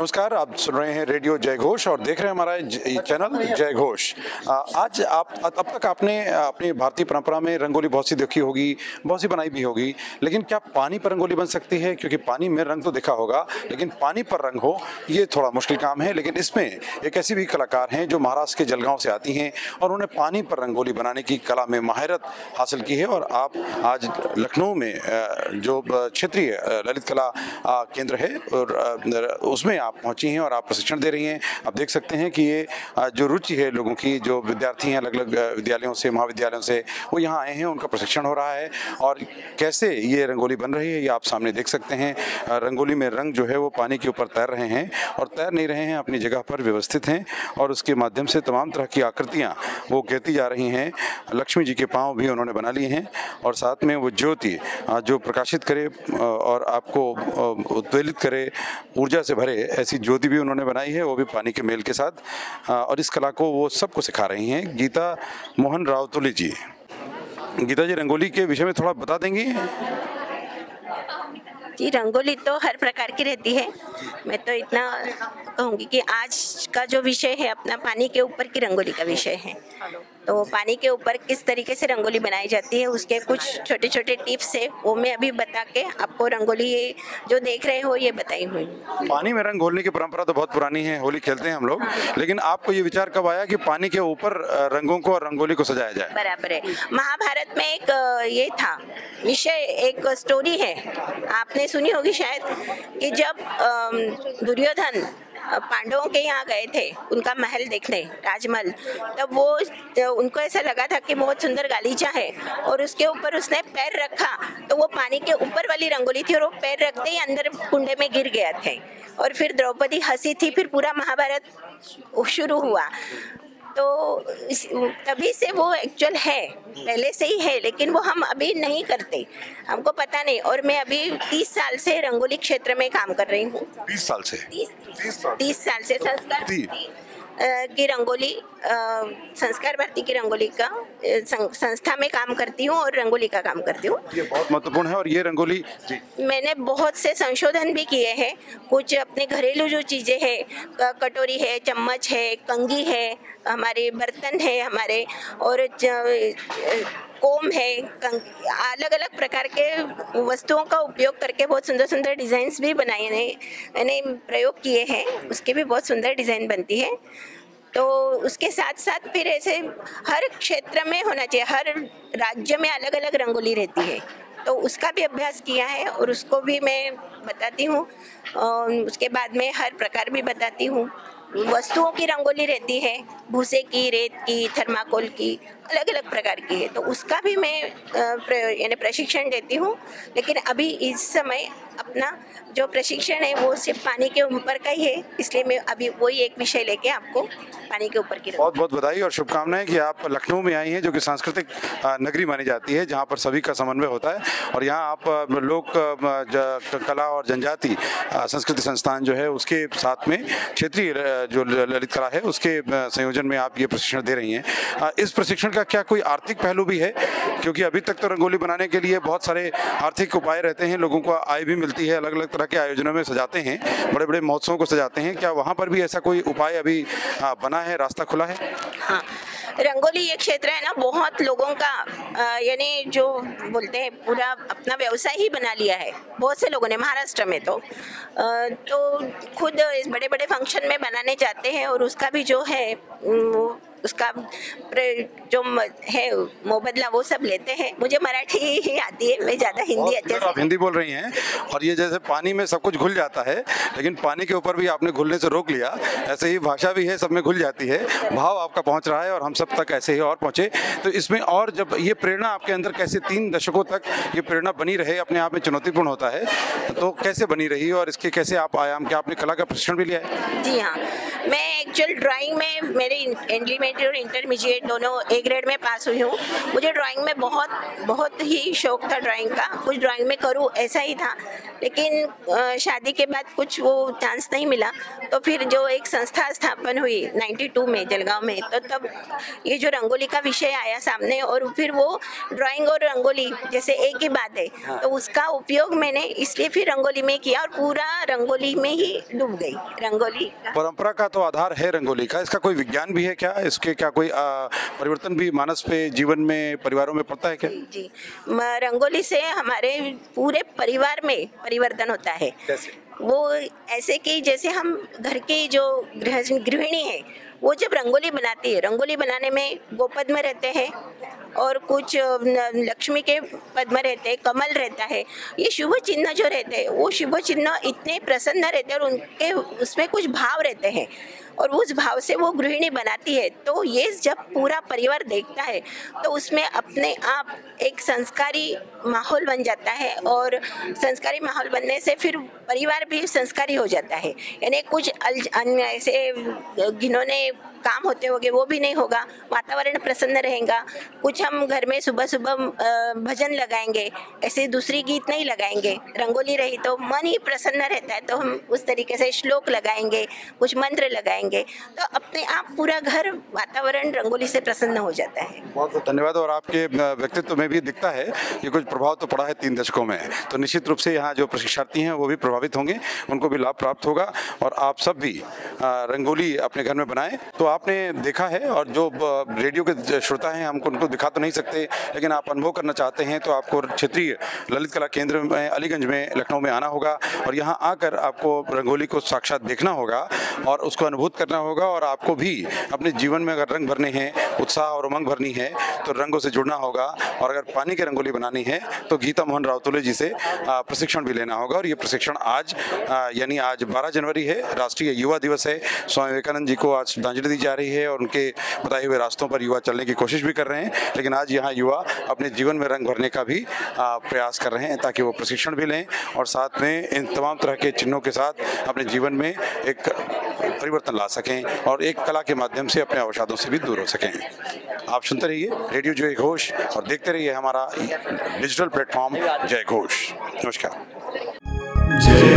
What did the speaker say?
नमस्कार, आप सुन रहे हैं रेडियो जय घोष और देख रहे हैं हमारा चैनल जय घोष। आज आप अब तक आपने अपनी भारतीय परंपरा में रंगोली बहुत सी देखी होगी, बहुत सी बनाई भी होगी, लेकिन क्या पानी पर रंगोली बन सकती है? क्योंकि पानी में रंग तो देखा होगा, लेकिन पानी पर रंग हो ये थोड़ा मुश्किल काम है। लेकिन इसमें एक ऐसी भी कलाकार हैं जो महाराष्ट्र के जलगांव से आती हैं और उन्होंने पानी पर रंगोली बनाने की कला में माहिरत हासिल की है। और आप आज लखनऊ में जो क्षेत्रीय ललित कला केंद्र है और उसमें आप पहुंची हैं और आप प्रशिक्षण दे रही हैं। आप देख सकते हैं कि ये जो रुचि है लोगों की, जो विद्यार्थी हैं अलग अलग विद्यालयों से, महाविद्यालयों से, वो यहाँ आए हैं, उनका प्रशिक्षण हो रहा है। और कैसे ये रंगोली बन रही है ये आप सामने देख सकते हैं। रंगोली में रंग जो है वो पानी के ऊपर तैर रहे हैं और तैर नहीं रहे हैं, अपनी जगह पर व्यवस्थित हैं और उसके माध्यम से तमाम तरह की आकृतियाँ वो कहती जा रही हैं। लक्ष्मी जी के पाँव भी उन्होंने बना लिए हैं और साथ में वो ज्योति जो प्रकाशित करे और आपको उद्वेलित करे, ऊर्जा से भरे, ऐसी ज्योति भी उन्होंने बनाई है, वो भी पानी के मेल के साथ। और इस कला को वो सबको सिखा रही हैं गीता मोहन रावतुली जी। गीता जी, रंगोली के विषय में थोड़ा बता देंगी? जी, रंगोली तो हर प्रकार की रहती है। मैं तो इतना कहूँगी कि आज का जो विषय है अपना पानी के ऊपर की रंगोली का विषय है। तो पानी के ऊपर किस तरीके से रंगोली बनाई जाती है उसके कुछ छोटे छोटे टिप्स है, वो मैं अभी बता के आपको रंगोली जो देख रहे हो ये बताई हुई। पानी में रंग घोलने की परंपरा तो बहुत पुरानी है, होली खेलते हैं हम लोग, लेकिन आपको ये विचार कब आया कि पानी के ऊपर रंगों को और रंगोली को सजाया जाए? बराबर है, महाभारत में एक ये था विषय, एक स्टोरी है, आपने सुनी होगी शायद, कि जब दुर्योधन पांडवों के यहाँ गए थे उनका महल देखने, राजमहल, तब वो उनको ऐसा लगा था कि बहुत सुंदर गालीचा है और उसके ऊपर उसने पैर रखा तो वो पानी के ऊपर वाली रंगोली थी और वो पैर रखते ही अंदर कुंडे में गिर गया थे। और फिर द्रौपदी हंसी थी, फिर पूरा महाभारत शुरू हुआ। तो तभी से वो एक्चुअल है, पहले से ही है, लेकिन वो हम अभी नहीं करते, हमको पता नहीं। और मैं अभी 30 साल से रंगोली क्षेत्र में काम कर रही हूँ। 20 साल से? 30 साल से संस्कार की रंगोली, संस्कार भारती की रंगोली का संस्था में काम करती हूँ और रंगोली का काम करती हूँ। ये बहुत महत्वपूर्ण है। और ये रंगोली जी, मैंने बहुत से संशोधन भी किए हैं, कुछ अपने घरेलू जो चीज़ें हैं, कटोरी है, चम्मच है, कंघी है, हमारे बर्तन है हमारे, और कोम है, अलग अलग प्रकार के वस्तुओं का उपयोग करके बहुत सुंदर सुंदर डिज़ाइंस भी बनाए हैं, मैंने प्रयोग किए हैं, उसके भी बहुत सुंदर डिज़ाइन बनती है। तो उसके साथ साथ फिर ऐसे हर क्षेत्र में होना चाहिए, हर राज्य में अलग अलग रंगोली रहती है, तो उसका भी अभ्यास किया है और उसको भी मैं बताती हूँ। उसके बाद में हर प्रकार भी बताती हूँ। वस्तुओं की रंगोली रहती है, भूसे की, रेत की, थर्माकोल की, अलग अलग प्रकार की है, तो उसका भी मैं यानी प्रशिक्षण देती हूँ। लेकिन अभी इस समय अपना जो प्रशिक्षण है वो सिर्फ पानी के ऊपर का ही है, इसलिए मैं अभी वही एक विषय लेके आपको पानी के ऊपर की। बहुत बहुत बधाई और शुभकामनाएं कि आप लखनऊ में आई हैं, जो कि सांस्कृतिक नगरी मानी जाती है, जहां पर सभी का समन्वय होता है। और यहां आप लोक कला और जनजाति संस्कृति संस्थान जो है उसके साथ में क्षेत्रीय जो ललित कला है उसके संयोजन में आप ये प्रशिक्षण दे रही हैं। इस प्रशिक्षण का क्या कोई आर्थिक पहलू भी है? क्योंकि अभी तक तो रंगोली बनाने के लिए बहुत सारे आर्थिक उपाय रहते हैं, लोगों को आय भी मिलती है, अलग अलग तरह के आयोजनों में सजाते हैं, बड़े बड़े महोत्सवों को सजाते हैं, क्या वहाँ पर भी ऐसा कोई उपाय अभी बना है, रास्ता खुला है? हाँ, रंगोली ये क्षेत्र है ना, बहुत लोगों का यानी जो बोलते हैं पूरा अपना व्यवसाय ही बना लिया है बहुत से लोगों ने, महाराष्ट्र में तो खुद इस बड़े बड़े फंक्शन में बनाने जाते हैं और उसका भी जो है उसका जो है मुबदला वो सब लेते हैं। मुझे मराठी ही आती है, मैं ज़्यादा हिंदी अच्छे से। आप हिंदी बोल रही हैं और ये जैसे पानी में सब कुछ घुल जाता है, लेकिन पानी के ऊपर भी आपने घुलने से रोक लिया, ऐसे ही भाषा भी है, सब में घुल जाती है, भाव आपका पहुंच रहा है और हम सब तक ऐसे ही और पहुंचे। तो इसमें और जब ये प्रेरणा आपके अंदर कैसे 3 दशकों तक ये प्रेरणा बनी रहे, अपने आप में चुनौतीपूर्ण होता है, तो कैसे बनी रही और इसके कैसे आप आयाम, क्या आपने कला का प्रशिक्षण भी लिया है? जी हाँ, मैं एक्चुअल ड्राइंग में मेरे इंटरमीडिएट और इंटरमीडिएट दोनों ए ग्रेड में पास हुई हूँ। मुझे ड्राइंग में बहुत बहुत ही शौक था ड्राइंग का, कुछ ड्राइंग में करूँ ऐसा ही था। लेकिन शादी के बाद कुछ वो चांस नहीं मिला, तो फिर जो एक संस्था स्थापन हुई 92 में जलगांव में, तो तब ये जो रंगोली का विषय आया सामने, और फिर वो ड्राइंग और रंगोली जैसे एक ही बात है, तो उसका उपयोग मैंने इसलिए फिर रंगोली में किया और पूरा रंगोली में ही डूब गई। रंगोली परंपरा का तो आधार है रंगोली का, इसका कोई विज्ञान भी है क्या? इसके क्या कोई परिवर्तन भी मानस पे, जीवन में, परिवारों में पड़ता है क्या? जी, रंगोली से हमारे पूरे परिवार में परिवर्तन होता है। कैसे? वो ऐसे कि जैसे हम घर की जो गृहिणी है, वो जब रंगोली बनाती है, रंगोली बनाने में गोपद में रहते हैं और कुछ लक्ष्मी के पद्म रहते हैं, कमल रहता है, ये शुभ चिन्ह जो रहते हैं, वो शुभ चिन्ह इतने प्रसन्न रहते हैं और उनके उसमें कुछ भाव रहते हैं, और उस भाव से वो गृहिणी बनाती है। तो ये जब पूरा परिवार देखता है तो उसमें अपने आप एक संस्कारी माहौल बन जाता है, और संस्कारी माहौल बनने से फिर परिवार भी संस्कारी हो जाता है। यानी कुछ अन्य ऐसे घिनौने काम होते होंगे वो भी नहीं होगा, वातावरण प्रसन्न रहेगा। कुछ हम घर में सुबह सुबह भजन लगाएंगे, ऐसे दूसरी गीत नहीं लगाएंगे। रंगोली रही तो मन ही प्रसन्न रहता है, तो हम उस तरीके से श्लोक लगाएंगे, कुछ मंत्र लगाएंगे, तो अपने आप पूरा घर वातावरण रंगोली से प्रसन्न हो जाता है। बहुत बहुत धन्यवाद। और आपके व्यक्तित्व में भी दिखता है कि कुछ प्रभाव तो पड़ा है 3 दशकों में, तो निश्चित रूप से यहाँ जो प्रशिक्षणार्थी हैं वो भी प्रभावित होंगे, उनको भी लाभ प्राप्त होगा। और आप सब भी रंगोली अपने घर में बनाएं। तो आपने देखा है, और जो रेडियो के श्रोता हैं हम उनको दिखा तो नहीं सकते, लेकिन आप अनुभव करना चाहते हैं तो आपको क्षेत्रीय ललित कला केंद्र में अलीगंज में, लखनऊ में आना होगा, और यहाँ आकर आपको रंगोली को साक्षात देखना होगा और उसको अनुभूत करना होगा। और आपको भी अपने जीवन में अगर रंग भरने हैं, उत्साह और उमंग भरनी है, तो रंगों से जुड़ना होगा। और अगर पानी की रंगोली बनानी है तो गीता मोहन रावतुले जी से प्रशिक्षण भी लेना होगा। और ये प्रशिक्षण आज यानी आज 12 जनवरी है, राष्ट्रीय युवा दिवस है। स्वामी विवेकानंद जी को आज श्रद्धांजलि दी जा रही है और उनके बताए हुए रास्तों पर युवा चलने की कोशिश भी कर रहे हैं। लेकिन आज यहाँ युवा अपने जीवन में रंग भरने का भी प्रयास कर रहे हैं, ताकि वो प्रशिक्षण भी लें और साथ में इन तमाम तरह के चिन्हों के साथ अपने जीवन में एक परिवर्तन ला सकें और एक कला के माध्यम से अपने अवसादों से भी दूर हो सकें। आप सुनते रहिए रेडियो जय घोष और देखते रहिए हमारा डिजिटल प्लेटफॉर्म जय घोष। नमस्कार।